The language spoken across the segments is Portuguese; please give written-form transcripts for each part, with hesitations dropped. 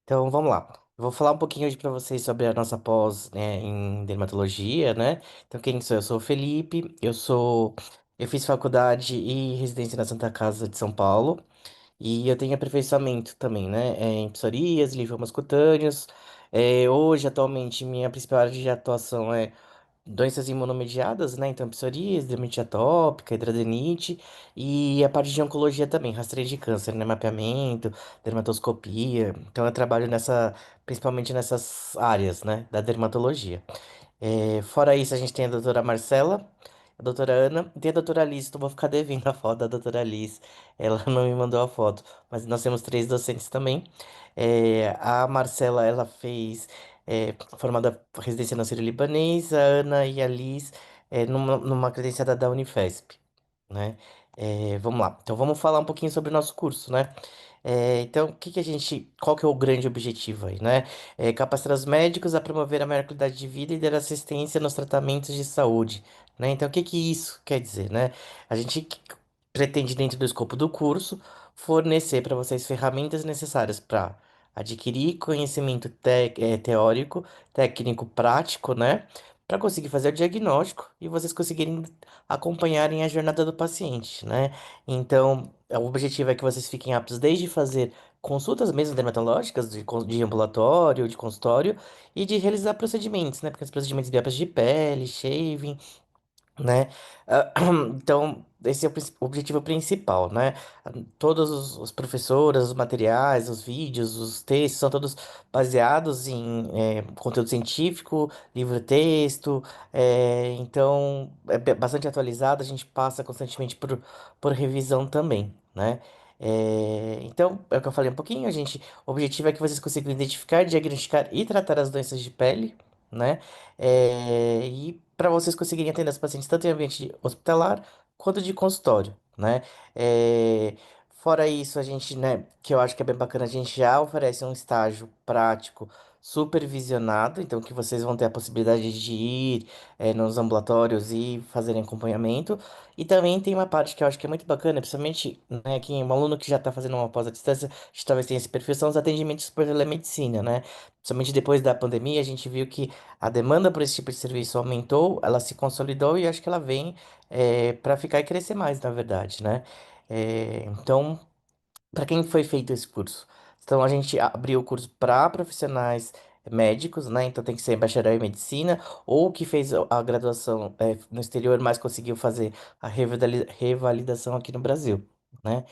Então, vamos lá. Eu vou falar um pouquinho hoje para vocês sobre a nossa pós, né, em dermatologia, né? Então, quem sou eu? Eu sou o Felipe, eu fiz faculdade e residência na Santa Casa de São Paulo, e eu tenho aperfeiçoamento também, né, em psoríase, linfomas cutâneos. Hoje, atualmente, minha principal área de atuação é doenças imunomediadas, né? Então, psoríase, dermatite atópica, hidradeniite e a parte de oncologia também, rastreio de câncer, né? Mapeamento, dermatoscopia. Então, eu trabalho principalmente nessas áreas, né? Da dermatologia. Fora isso, a gente tem a doutora Marcela, a doutora Ana e tem a doutora Alice. Então, vou ficar devendo a foto da doutora Alice. Ela não me mandou a foto, mas nós temos três docentes também. A Marcela, ela fez formada residência no Sírio-Libanês, a Ana e a Liz numa credenciada da Unifesp, né? Vamos lá. Então, vamos falar um pouquinho sobre o nosso curso, né? Então, qual que é o grande objetivo aí, né? Capacitar os médicos a promover a melhor qualidade de vida e dar assistência nos tratamentos de saúde, né? Então, o que que isso quer dizer, né? A gente pretende, dentro do escopo do curso, fornecer para vocês ferramentas necessárias para adquirir conhecimento teórico, técnico, prático, né? Para conseguir fazer o diagnóstico e vocês conseguirem acompanharem a jornada do paciente, né? Então, o objetivo é que vocês fiquem aptos desde fazer consultas mesmo dermatológicas, de ambulatório, de consultório, e de realizar procedimentos, né? Porque os procedimentos de biópsia de pele, shaving, né? Então, esse é o objetivo principal, né? Todos os professores, os materiais, os vídeos, os textos são todos baseados em conteúdo científico, livro-texto, então é bastante atualizado, a gente passa constantemente por revisão também, né? Então, é o que eu falei um pouquinho, o objetivo é que vocês consigam identificar, diagnosticar e tratar as doenças de pele, né? E para vocês conseguirem atender os pacientes tanto em ambiente hospitalar quanto de consultório, né? É, Fora isso, a gente, né, que eu acho que é bem bacana, a gente já oferece um estágio prático supervisionado, então que vocês vão ter a possibilidade de ir nos ambulatórios e fazerem acompanhamento. E também tem uma parte que eu acho que é muito bacana, principalmente, né, quem é um aluno que já está fazendo uma pós à distância, a gente talvez tenha esse perfil, são os atendimentos por telemedicina, né? Principalmente depois da pandemia, a gente viu que a demanda por esse tipo de serviço aumentou, ela se consolidou e acho que ela vem para ficar e crescer mais, na verdade, né? Então, para quem foi feito esse curso? Então, a gente abriu o curso para profissionais médicos, né? Então, tem que ser bacharel em medicina ou que fez a graduação no exterior, mas conseguiu fazer a revalidação aqui no Brasil, né?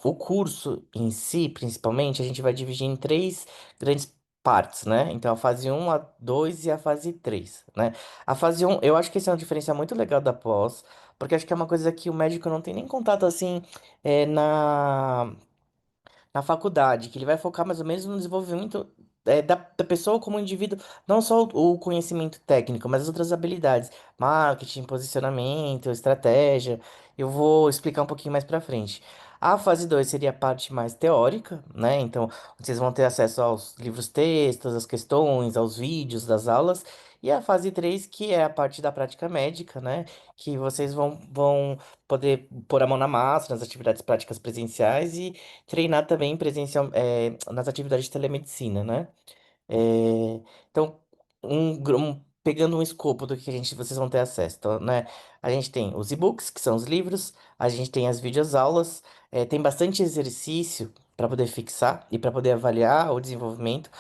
O curso em si, principalmente, a gente vai dividir em três grandes partes, né? Então, a fase um, a 2 e a fase 3, né? A fase um, eu acho que esse é um diferencial muito legal da pós, porque acho que é uma coisa que o médico não tem nem contato assim é, na, na faculdade, que ele vai focar mais ou menos no desenvolvimento da pessoa como indivíduo, não só o conhecimento técnico, mas as outras habilidades, marketing, posicionamento, estratégia. Eu vou explicar um pouquinho mais pra frente. A fase 2 seria a parte mais teórica, né? Então, vocês vão ter acesso aos livros textos, às questões, aos vídeos das aulas. E a fase 3 que é a parte da prática médica, né? Que vocês vão poder pôr a mão na massa nas atividades práticas presenciais e treinar também nas atividades de telemedicina, né? É, então, pegando um escopo do que vocês vão ter acesso, então, né? A gente tem os e-books, que são os livros, a gente tem as videoaulas, tem bastante exercício para poder fixar e para poder avaliar o desenvolvimento.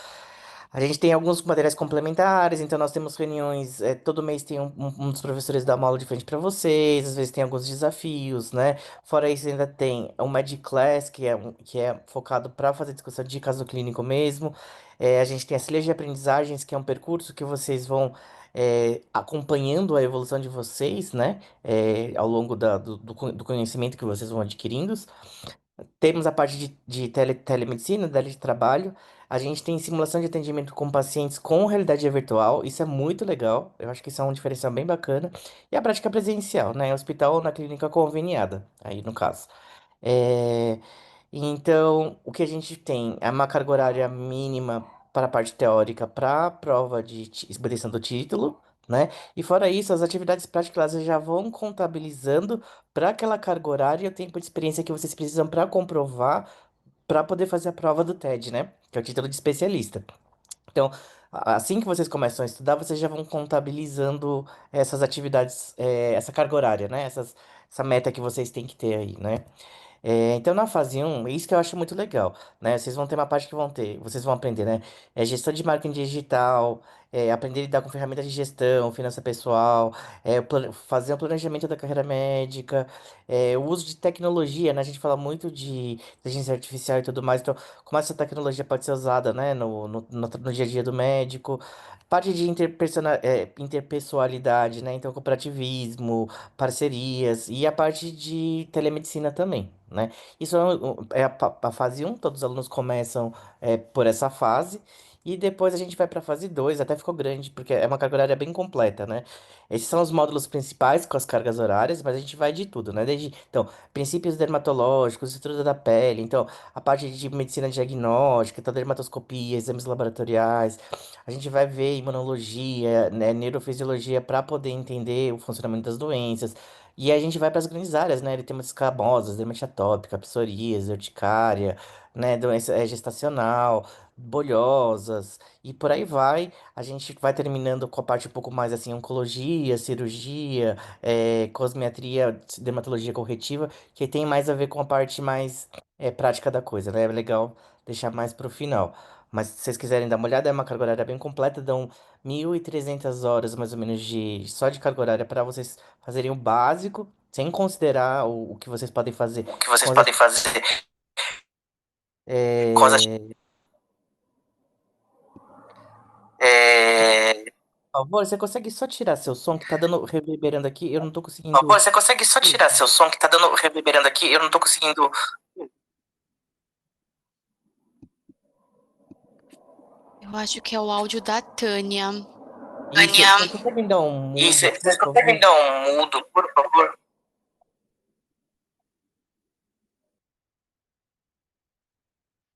A gente tem alguns materiais complementares, então nós temos reuniões, todo mês tem um dos professores dá uma aula de frente para vocês, às vezes tem alguns desafios, né? Fora isso, ainda tem o Magic Class, que é focado para fazer discussão de caso clínico mesmo. A gente tem a Cilha de Aprendizagens, que é um percurso que vocês vão acompanhando a evolução de vocês, né? Ao longo do conhecimento que vocês vão adquirindo. Temos a parte de telemedicina, da área de trabalho. A gente tem simulação de atendimento com pacientes com realidade virtual. Isso é muito legal. Eu acho que isso é um diferencial bem bacana. E a prática presencial, né? Hospital ou na clínica conveniada, aí no caso. É, Então, o que a gente tem é uma carga horária mínima para a parte teórica para a prova de expedição do título, né? E fora isso, as atividades práticas elas já vão contabilizando para aquela carga horária e o tempo de experiência que vocês precisam para comprovar para poder fazer a prova do TED, né? Que é o título de especialista. Então, assim que vocês começam a estudar, vocês já vão contabilizando essas atividades, essa carga horária, né? Essa meta que vocês têm que ter aí, né? Então, na fase um isso que eu acho muito legal, né? Vocês vão ter uma parte que vocês vão aprender, né? Gestão de marketing digital, aprender a lidar com ferramentas de gestão, finança pessoal, fazer o planejamento da carreira médica, o uso de tecnologia, né? A gente fala muito de inteligência artificial e tudo mais, então, como essa tecnologia pode ser usada, né? No dia a dia do médico. Parte de interpessoalidade, né? Então, cooperativismo, parcerias e a parte de telemedicina também, né? Isso é a fase um, todos os alunos começam por essa fase, e depois a gente vai para a fase 2 até ficou grande, porque é uma carga horária bem completa, né? Esses são os módulos principais com as cargas horárias, mas a gente vai de tudo, né? Então, princípios dermatológicos, estrutura da pele, então, a parte de medicina diagnóstica, então, dermatoscopia, exames laboratoriais, a gente vai ver imunologia, né, neurofisiologia para poder entender o funcionamento das doenças. E a gente vai para as grandes áreas, né? Eritemas escamosas, dermatite atópica, psoríase, urticária, né? Doença gestacional, bolhosas e por aí vai. A gente vai terminando com a parte um pouco mais assim, oncologia, cirurgia, cosmetria, dermatologia corretiva, que tem mais a ver com a parte mais prática da coisa, né? É legal deixar mais para o final. Mas se vocês quiserem dar uma olhada, é uma carga horária bem completa, dão 1.300 horas mais ou menos só de carga horária para vocês fazerem o básico, sem considerar o que vocês podem fazer O que vocês com as, podem fazer com as é... é... Por favor, você consegue só tirar seu som que tá dando reverberando aqui? Eu não tô Por favor, conseguindo. você consegue só tirar seu som que tá dando reverberando aqui? Eu não tô conseguindo. Eu acho que é o áudio da Tânia. Isso, Tânia, você consegue me dar um isso, mudo, vocês por conseguem favor? dar um mudo, por favor?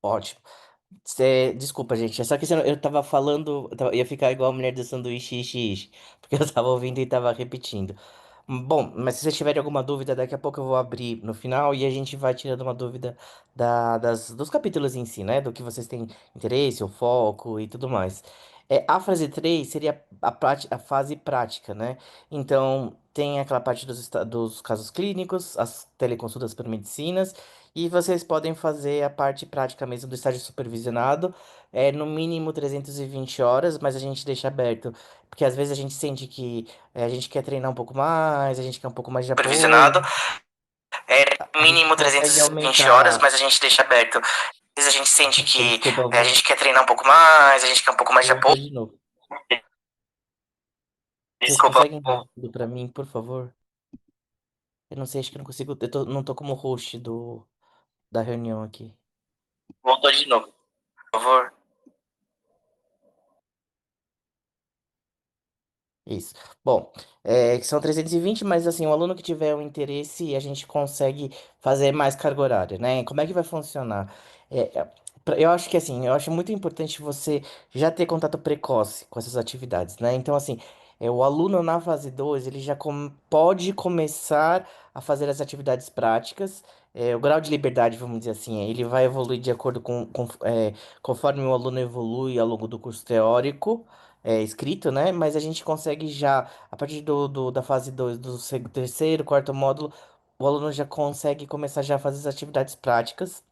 Ótimo. Desculpa, gente. É só que eu tava falando. Ia ficar igual a mulher do sanduíche, ishi, ishi, porque eu tava ouvindo e tava repetindo. Bom, mas se vocês tiverem alguma dúvida, daqui a pouco eu vou abrir no final e a gente vai tirando uma dúvida dos capítulos em si, né? Do que vocês têm interesse, o foco e tudo mais. A fase 3 seria a fase prática, né? Então, tem aquela parte dos casos clínicos, as teleconsultas por medicinas, e vocês podem fazer a parte prática mesmo do estágio supervisionado, no mínimo 320 horas, mas a gente deixa aberto, porque às vezes a gente sente que a gente quer treinar um pouco mais, a gente quer um pouco mais de apoio. Supervisionado. É A gente mínimo consegue 320 horas, aumentar. mas a gente deixa aberto. Às vezes a gente sente que Desculpa, a gente quer treinar um pouco mais, a gente quer um pouco mais de voltou apoio. de novo. Vocês Desculpa, conseguem dar tudo pra mim, por favor? Eu não sei, acho que eu não consigo. Não tô como host da reunião aqui. voltou de novo, por favor. Isso. Bom, que são 320, mas assim, o aluno que tiver um interesse, a gente consegue fazer mais carga horária, né? Como é que vai funcionar? Eu acho que assim, eu acho muito importante você já ter contato precoce com essas atividades, né? Então, assim, o aluno na fase 2 ele já pode começar a fazer as atividades práticas. O grau de liberdade, vamos dizer assim, ele vai evoluir de acordo conforme o aluno evolui ao longo do curso teórico escrito, né? Mas a gente consegue já, a partir da fase 2 terceiro, quarto módulo, o aluno já consegue começar já a fazer as atividades práticas.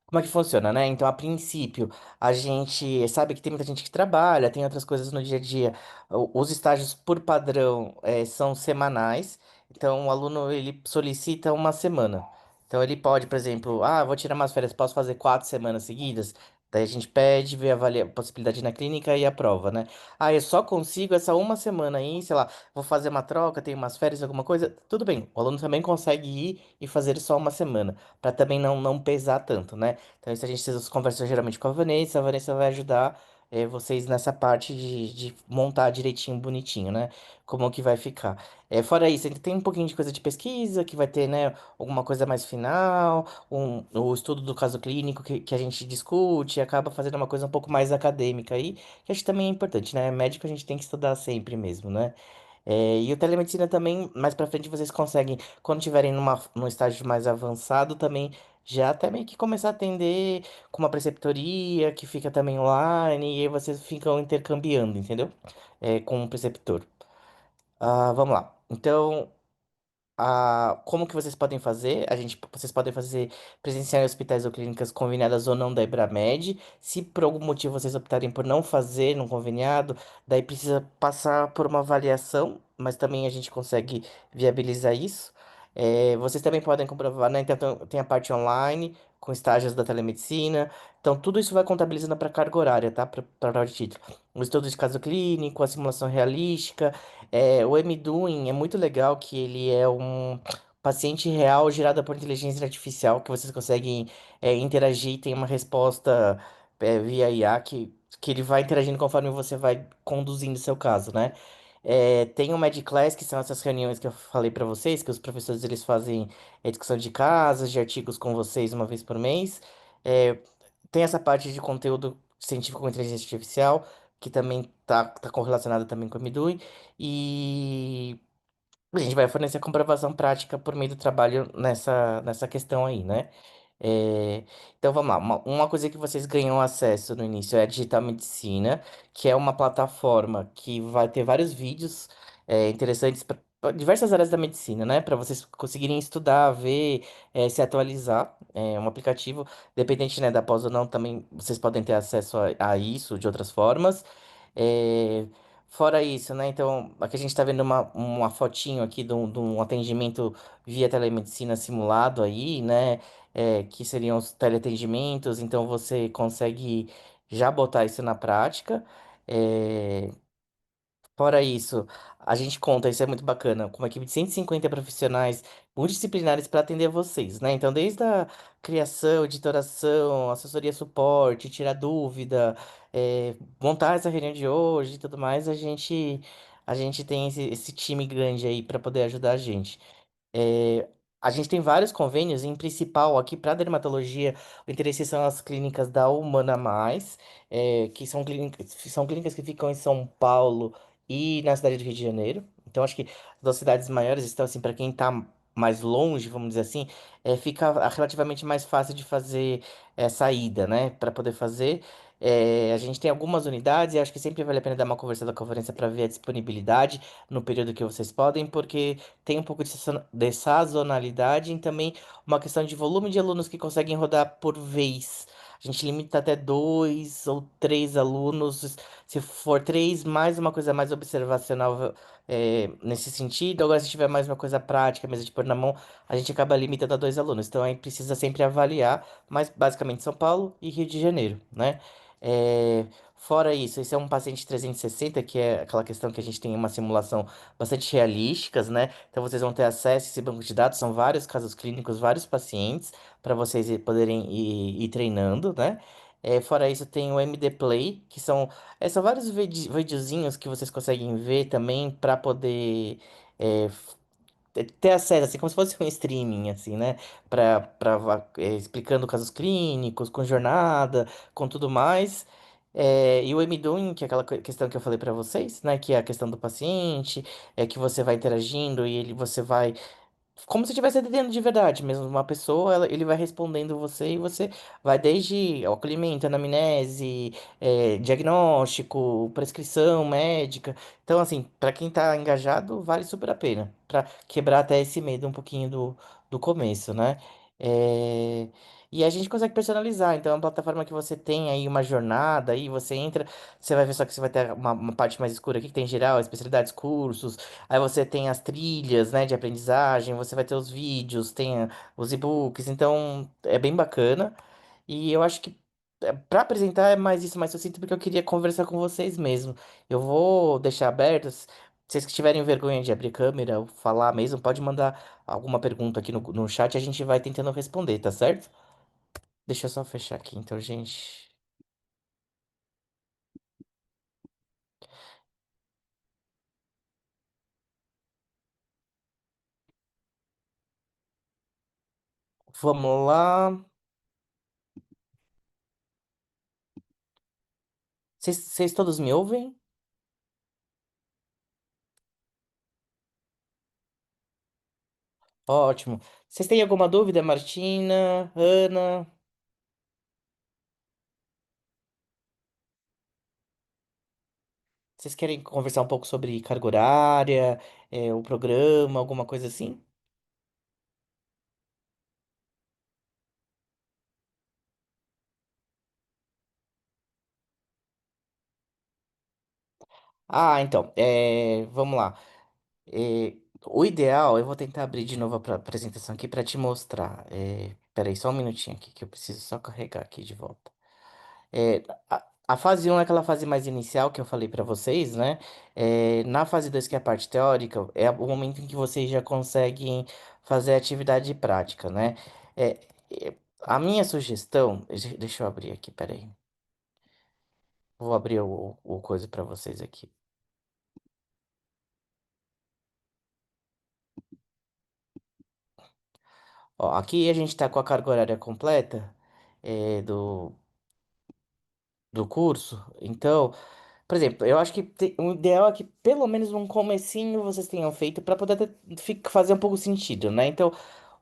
Como é que funciona, né? Então, a princípio, a gente sabe que tem muita gente que trabalha, tem outras coisas no dia a dia. Os estágios, por padrão, são semanais. Então, o aluno, ele solicita uma semana. Então, ele pode, por exemplo, vou tirar umas férias, posso fazer 4 semanas seguidas? Daí a gente pede, vê a possibilidade na clínica e aprova, né? Eu só consigo essa uma semana aí, sei lá, vou fazer uma troca, tenho umas férias, alguma coisa. Tudo bem, o aluno também consegue ir e fazer só uma semana para também não pesar tanto, né? Então, isso a gente conversa geralmente com a Vanessa vai ajudar vocês nessa parte de montar direitinho, bonitinho, né? Como que vai ficar. Fora isso, ainda tem um pouquinho de coisa de pesquisa, que vai ter, né, alguma coisa mais final, o estudo do caso clínico que a gente discute, acaba fazendo uma coisa um pouco mais acadêmica aí, que acho que também é importante, né? Médico a gente tem que estudar sempre mesmo, né? E o telemedicina também, mais pra frente vocês conseguem, quando tiverem num estágio mais avançado, também já até meio que começar a atender com uma preceptoria que fica também online, e aí vocês ficam intercambiando, entendeu? Com o preceptor. Vamos lá. Então, como que vocês podem fazer? Vocês podem fazer presencial em hospitais ou clínicas conveniadas ou não da Ibramed. Se por algum motivo vocês optarem por não fazer num conveniado, daí precisa passar por uma avaliação, mas também a gente consegue viabilizar isso. Vocês também podem comprovar, né? Então tem a parte online, com estágios da telemedicina. Então tudo isso vai contabilizando para carga horária, tá? Para o título. O estudo de caso clínico, a simulação realística. O M-Doing é muito legal que ele é um paciente real gerado por inteligência artificial, que vocês conseguem interagir e tem uma resposta via IA que ele vai interagindo conforme você vai conduzindo o seu caso, né? Tem o Medclass, que são essas reuniões que eu falei para vocês, que os professores eles fazem discussão de casos, de artigos com vocês uma vez por mês. É, Tem essa parte de conteúdo científico com inteligência artificial, que também tá correlacionada também com o Midui. E a gente vai fornecer comprovação prática por meio do trabalho nessa questão aí, né? É, então vamos lá. Uma coisa que vocês ganham acesso no início é a Digital Medicina, que é uma plataforma que vai ter vários vídeos interessantes para diversas áreas da medicina, né? Para vocês conseguirem estudar, ver, se atualizar. É um aplicativo, dependente, né, da pós ou não, também vocês podem ter acesso a isso de outras formas. É, Fora isso, né? Então, aqui a gente está vendo uma fotinho aqui de um atendimento via telemedicina simulado aí, né? Que seriam os teleatendimentos, então você consegue já botar isso na prática. É, Fora isso, a gente conta, isso é muito bacana, com uma equipe de 150 profissionais multidisciplinares para atender vocês, né? Então, desde a criação, editoração, assessoria, suporte, tirar dúvida, montar essa reunião de hoje e tudo mais, a gente tem esse time grande aí para poder ajudar a gente. É, a gente tem vários convênios, em principal aqui para dermatologia, o interesse são as clínicas da Humana Mais, que são clínicas que ficam em São Paulo e na cidade do Rio de Janeiro. Então, acho que as duas cidades maiores estão, assim, para quem está mais longe, vamos dizer assim, fica relativamente mais fácil de fazer saída, né, para poder fazer. A gente tem algumas unidades e acho que sempre vale a pena dar uma conversa da conferência para ver a disponibilidade no período que vocês podem, porque tem um pouco de sazonalidade e também uma questão de volume de alunos que conseguem rodar por vez. A gente limita até 2 ou 3 alunos, se for três, mais uma coisa mais observacional nesse sentido. Agora, se tiver mais uma coisa prática, mesa de pôr na mão, a gente acaba limitando a 2 alunos. Então, aí precisa sempre avaliar, mas basicamente São Paulo e Rio de Janeiro, né? É, Fora isso, esse é um paciente 360, que é aquela questão que a gente tem uma simulação bastante realísticas, né? Então vocês vão ter acesso a esse banco de dados, são vários casos clínicos, vários pacientes, para vocês poderem ir treinando, né? Fora isso, tem o MD Play, que são vários videozinhos que vocês conseguem ver também para poder é, ter acesso, assim, como se fosse um streaming, assim, né? Explicando casos clínicos, com jornada, com tudo mais. E o MDoing, que é aquela questão que eu falei para vocês, né? Que é a questão do paciente, que você vai interagindo e você vai como se estivesse atendendo de verdade mesmo. Uma pessoa, ele vai respondendo você e você vai desde o acolhimento, anamnese, diagnóstico, prescrição médica. Então, assim, para quem tá engajado, vale super a pena. Para quebrar até esse medo um pouquinho do começo, né? É, E a gente consegue personalizar. Então, é uma plataforma que você tem aí uma jornada, aí você entra, você vai ver só que você vai ter uma parte mais escura aqui, que tem geral, especialidades, cursos. Aí você tem as trilhas, né, de aprendizagem, você vai ter os vídeos, tem os e-books, então é bem bacana. E eu acho que para apresentar é mais isso, mais sucinto, porque eu queria conversar com vocês mesmo. Eu vou deixar aberto. Se vocês que tiverem vergonha de abrir câmera ou falar mesmo, pode mandar alguma pergunta aqui no chat, a gente vai tentando responder, tá certo? Deixa eu só fechar aqui, então, gente. Vamos lá. Vocês todos me ouvem? Ótimo. Vocês têm alguma dúvida, Martina, Ana? Vocês querem conversar um pouco sobre carga horária, o programa, alguma coisa assim? Ah, então, vamos lá. É, o ideal, eu vou tentar abrir de novo a apresentação aqui para te mostrar. Peraí, só um minutinho aqui, que eu preciso só carregar aqui de volta. A fase um é aquela fase mais inicial que eu falei para vocês, né? Na fase 2 que é a parte teórica, é o momento em que vocês já conseguem fazer a atividade prática, né? É, a minha sugestão, deixa eu abrir aqui, peraí. Vou abrir o coisa para vocês aqui. Ó, aqui a gente está com a carga horária completa, do curso. Então, por exemplo, eu acho que o ideal é que pelo menos um comecinho vocês tenham feito para poder fazer um pouco sentido, né? Então,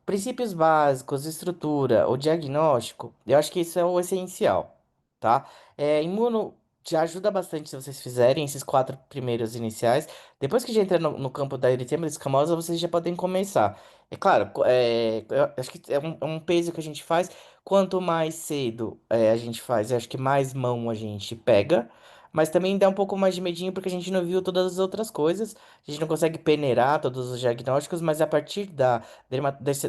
princípios básicos, estrutura, o diagnóstico, eu acho que isso é o essencial, tá? Imuno já ajuda bastante se vocês fizerem esses quatro primeiros iniciais. Depois que já entra no campo da eritema escamosa, vocês já podem começar. É claro, eu acho que é um peso que a gente faz. Quanto mais cedo a gente faz, eu acho que mais mão a gente pega. Mas também dá um pouco mais de medinho porque a gente não viu todas as outras coisas. A gente não consegue peneirar todos os diagnósticos, mas a partir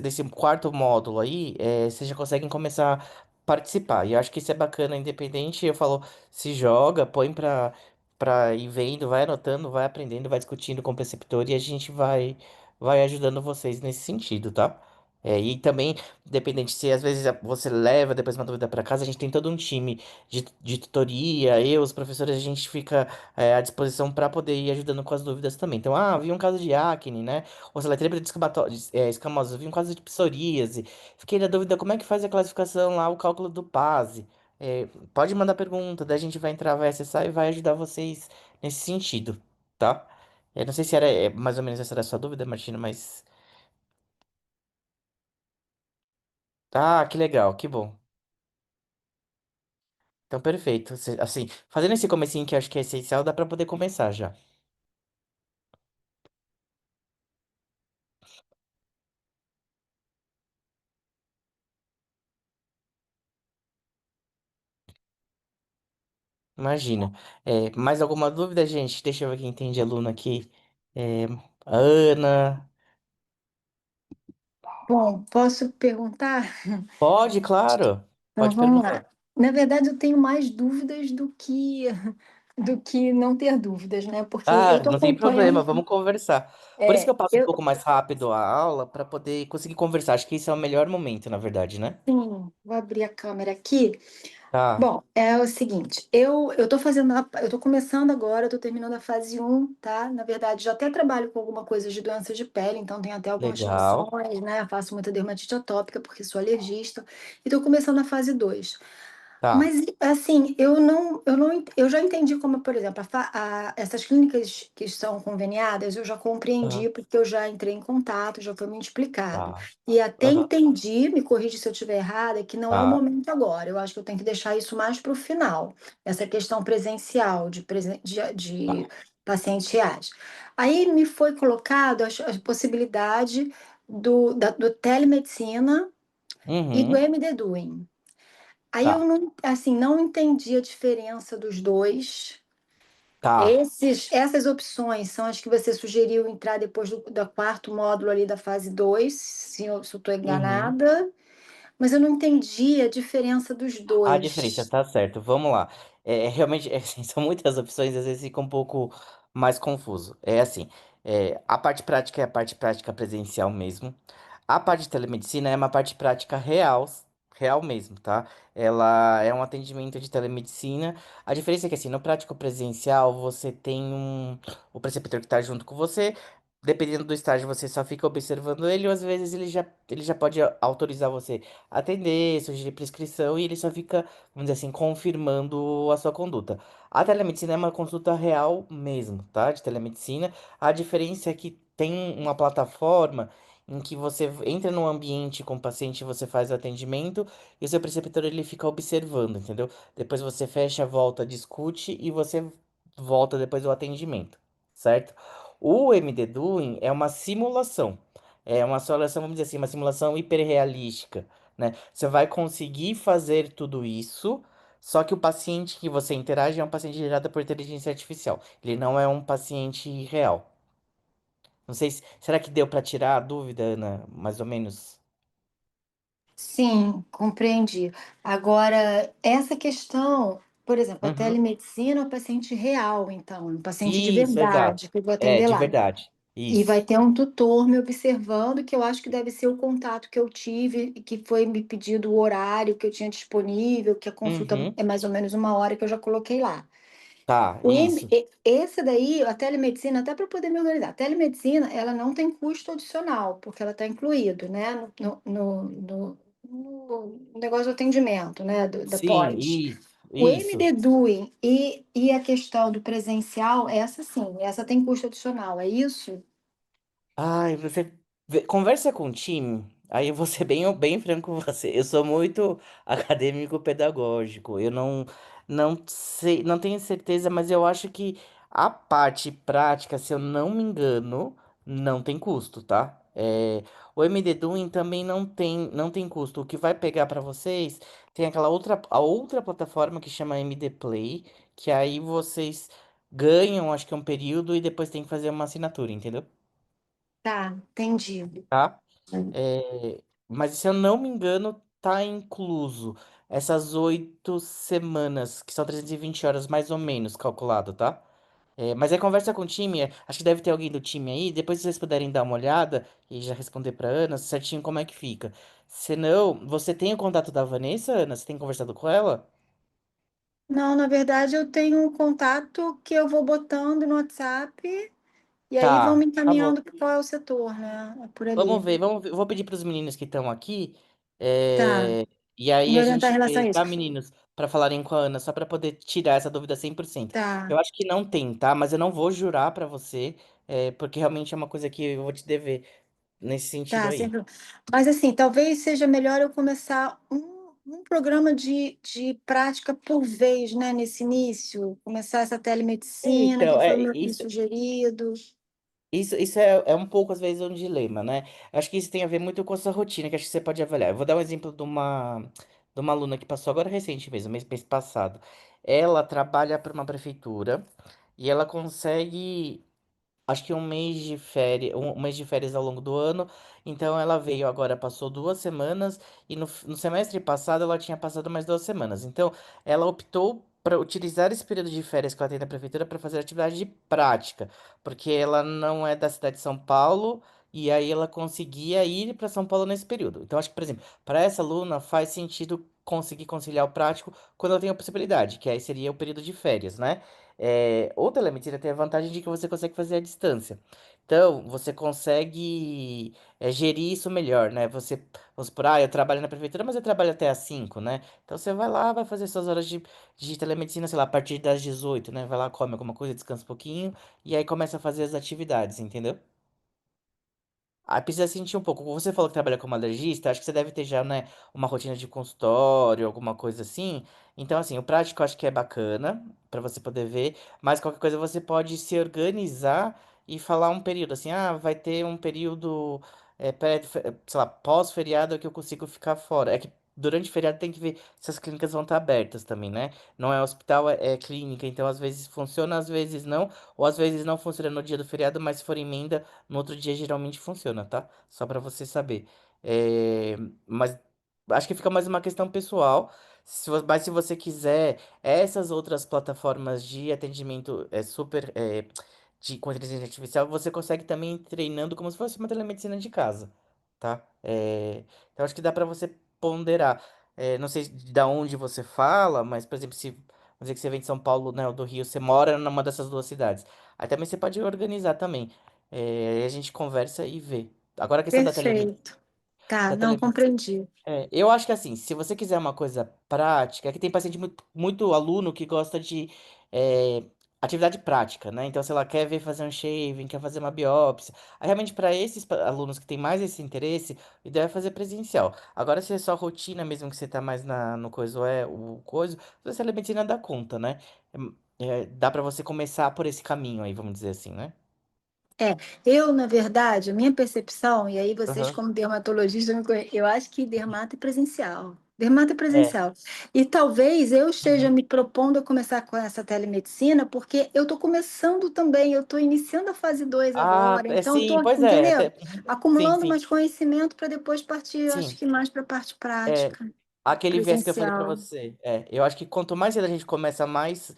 desse quarto módulo aí, vocês já conseguem começar a participar. E eu acho que isso é bacana, independente. Eu falo, se joga, põe pra ir vendo, vai anotando, vai aprendendo, vai discutindo com o preceptor e a gente vai ajudando vocês nesse sentido, tá? E também, independente se às vezes você leva depois uma dúvida para casa, a gente tem todo um time de tutoria, eu, os professores, a gente fica à disposição para poder ir ajudando com as dúvidas também. Então, vi um caso de acne, né? Ou seletria escamosa, vi um caso de psoríase. Fiquei na dúvida como é que faz a classificação lá, o cálculo do PASE. Pode mandar pergunta, daí a gente vai entrar, vai acessar e vai ajudar vocês nesse sentido, tá? Eu não sei se era mais ou menos essa era a sua dúvida, Martina, mas. Ah, que legal, que bom. Então, perfeito. Assim, fazendo esse comecinho que eu acho que é essencial, dá pra poder começar já. Imagina. Mais alguma dúvida, gente? Deixa eu ver quem tem de aluno aqui. É, Ana. Bom, posso perguntar? Pode, claro. Então Pode vamos perguntar. lá. Na verdade, eu tenho mais dúvidas do que não ter dúvidas, né? Porque eu Ah, estou não tem problema, acompanhando. vamos conversar. Por isso que eu É, passo um eu pouco mais rápido a aula, para poder conseguir conversar. Acho que esse é o melhor momento, na verdade, né? sim, vou abrir a câmera aqui. Tá, Bom, é o seguinte, eu tô fazendo, eu tô começando agora, eu tô terminando a fase um, tá? Na verdade, já até trabalho com alguma coisa de doença de pele, então tenho até algumas legal. noções, né? Faço muita dermatite atópica porque sou alergista, e tô começando a fase 2. Tá. Mas, assim, eu já entendi como, por exemplo, essas clínicas que são conveniadas, eu já compreendi Aham, porque eu já entrei em contato, já foi me explicado. tá. E até Aham, entendi, me corrige se eu estiver errada, que não é o tá. momento agora. Eu acho que eu tenho que deixar isso mais para o final, essa questão presencial, de pacientes reais. Aí me foi colocado a possibilidade do telemedicina e do Uhum, MD Doing. Aí eu tá. não, assim, não entendi a diferença dos dois. Tá. Essas opções são as que você sugeriu entrar depois do quarto módulo ali da fase 2, se eu estou Uhum. enganada, mas eu não entendi a diferença dos A diferença, dois. tá certo. Vamos lá. Realmente, assim, são muitas opções, às vezes fica um pouco mais confuso. É assim, a parte prática é a parte prática presencial mesmo. A parte de telemedicina é uma parte prática real, real mesmo, tá? Ela é um atendimento de telemedicina. A diferença é que, assim, no prático presencial, você tem o preceptor que está junto com você. Dependendo do estágio, você só fica observando ele, ou às vezes ele já pode autorizar você a atender, sugerir prescrição, e ele só fica, vamos dizer assim, confirmando a sua conduta. A telemedicina é uma consulta real mesmo, tá? De telemedicina. A diferença é que tem uma plataforma em que você entra num ambiente com o paciente, você faz o atendimento e o seu preceptor ele fica observando, entendeu? Depois você fecha, volta, discute e você volta depois do atendimento, certo? O MD Doing é uma simulação. É uma simulação, vamos dizer assim, uma simulação hiperrealística, né? Você vai conseguir fazer tudo isso, só que o paciente que você interage é um paciente gerado por inteligência artificial. Ele não é um paciente real. Não sei se, será que deu para tirar a dúvida, Ana? Mais ou menos. Sim, compreendi. Agora, essa questão, por exemplo, a Uhum. telemedicina é um paciente real, então, um paciente de Isso, exato. verdade, que eu vou É, atender de lá. verdade. E vai Isso. ter um tutor me observando, que eu acho que deve ser o contato que eu tive, e que foi me pedido o horário que eu tinha disponível, que a consulta Uhum. é mais ou menos uma hora que eu já coloquei lá. Tá, isso. Esse daí, a telemedicina, até para poder me organizar, a telemedicina, ela não tem custo adicional, porque ela está incluído, né, no negócio do atendimento, né, da Sim, pós. isso. O Isso. MD Doing e a questão do presencial, essa sim, essa tem custo adicional, é isso? Ai, conversa com o time. Aí eu vou ser bem franco com você. Eu sou muito acadêmico pedagógico. Eu não sei, não tenho certeza, mas eu acho que a parte prática, se eu não me engano, não tem custo, tá? O MD Doing também não tem custo. O que vai pegar para vocês tem a outra plataforma que chama MD Play, que aí vocês ganham, acho que um período e depois tem que fazer uma assinatura, entendeu? Tá, entendi. Tá? Mas se eu não me engano, tá incluso essas 8 semanas, que são 320 horas mais ou menos calculado, tá? Mas aí conversa com o time, acho que deve ter alguém do time aí, depois se vocês puderem dar uma olhada e já responder pra Ana certinho como é que fica. Se não, você tem o contato da Vanessa, Ana? Você tem conversado com ela? Não, na verdade, eu tenho um contato que eu vou botando no WhatsApp e aí vão Tá, me tá bom. encaminhando para qual é o setor, né? É por ali. Vamos ver, vamos ver. Eu vou pedir para os meninos que estão aqui, Tá, e aí me a orientar em gente relação vê, a isso. tá, meninos? Para falarem com a Ana, só para poder tirar essa dúvida 100%. Tá, Eu acho que não tem, tá? Mas eu não vou jurar para você, porque realmente é uma coisa que eu vou te dever nesse sentido tá, aí. sempre. Mas assim, talvez seja melhor eu começar um programa de prática por vez, né? Nesse início, começar essa telemedicina, que Então, foi me sugerido. isso é um pouco, às vezes, um dilema, né? Acho que isso tem a ver muito com a sua rotina, que acho que você pode avaliar. Eu vou dar um exemplo de uma aluna que passou agora recente mesmo, mês passado. Ela trabalha para uma prefeitura e ela consegue acho que um mês de férias, um mês de férias ao longo do ano. Então ela veio agora, passou 2 semanas, e no semestre passado ela tinha passado mais 2 semanas. Então ela optou para utilizar esse período de férias que ela tem na prefeitura para fazer atividade de prática, porque ela não é da cidade de São Paulo. E aí ela conseguia ir para São Paulo nesse período. Então, acho que, por exemplo, para essa aluna faz sentido conseguir conciliar o prático quando ela tem a possibilidade, que aí seria o período de férias, né? Ou telemedicina tem a vantagem de que você consegue fazer à distância. Então, você consegue gerir isso melhor, né? Vamos supor, eu trabalho na prefeitura, mas eu trabalho até às 5, né? Então, você vai lá, vai fazer suas horas de telemedicina, sei lá, a partir das 18, né? Vai lá, come alguma coisa, descansa um pouquinho, e aí começa a fazer as atividades, entendeu? Aí precisa sentir um pouco. Você falou que trabalha como alergista, acho que você deve ter já, né, uma rotina de consultório, alguma coisa assim. Então, assim, o prático eu acho que é bacana pra você poder ver, mas qualquer coisa você pode se organizar e falar um período, assim, vai ter um período, sei lá, pós-feriado que eu consigo ficar fora. É que durante o feriado tem que ver se as clínicas vão estar abertas também, né? Não é hospital, é clínica, então às vezes funciona, às vezes não, ou às vezes não funciona no dia do feriado, mas se for emenda no outro dia geralmente funciona, tá? Só pra você saber. Mas acho que fica mais uma questão pessoal. Mas se você quiser, essas outras plataformas de atendimento com inteligência artificial, você consegue também ir treinando como se fosse uma telemedicina de casa, tá? Então acho que dá pra você ponderar. Não sei da onde você fala, mas, por exemplo, se vamos dizer que você vem de São Paulo, né, ou do Rio, você mora numa dessas duas cidades. Aí também você pode organizar também. Aí a gente conversa e vê. Agora a questão Perfeito. Tá, da não telemedicina. compreendi. Eu acho que assim, se você quiser uma coisa prática, que tem paciente muito aluno que gosta de é, atividade prática, né? Então, se ela quer ver fazer um shaving, quer fazer uma biópsia. Aí, realmente, para esses alunos que têm mais esse interesse, o ideal é fazer presencial. Agora, se é só rotina mesmo, que você tá mais no coisa, ou é o coisa, você a medicina dá conta, né? Dá para você começar por esse caminho aí, vamos dizer assim, né? É, eu, na verdade, a minha percepção, e aí vocês, Aham. como dermatologistas, eu acho que dermato é presencial. Dermato é É. presencial. E talvez eu esteja me propondo a começar com essa telemedicina, porque eu estou começando também, eu estou iniciando a fase 2 Ah, agora, é então sim, estou, pois é. entendeu? Até... Uhum. Sim, Acumulando sim. mais conhecimento para depois partir, eu acho Sim. que mais para a parte É, prática, aquele viés que eu falei pra presencial. você. Eu acho que quanto mais cedo a gente começa, mais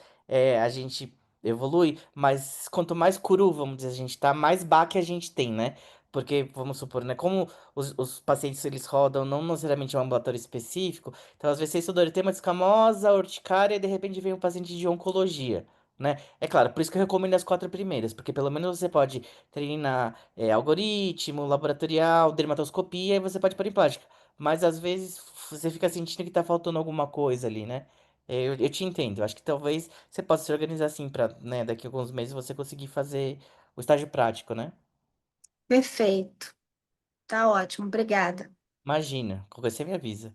a gente evolui, mas quanto mais cru, vamos dizer, a gente tá, mais baque a gente tem, né? Porque, vamos supor, né? Como os pacientes eles rodam não necessariamente em um ambulatório específico, então às vezes você estudou eritema escamosa, urticária, e de repente vem um paciente de oncologia. Né? É claro, por isso que eu recomendo as quatro primeiras, porque pelo menos você pode treinar algoritmo, laboratorial, dermatoscopia, e você pode pôr em prática. Mas às vezes você fica sentindo que tá faltando alguma coisa ali, né? Eu te entendo. Eu acho que talvez você possa se organizar assim pra, né, daqui a alguns meses você conseguir fazer o estágio prático, né? Perfeito. Tá ótimo, obrigada. Imagina, qualquer coisa você me avisa.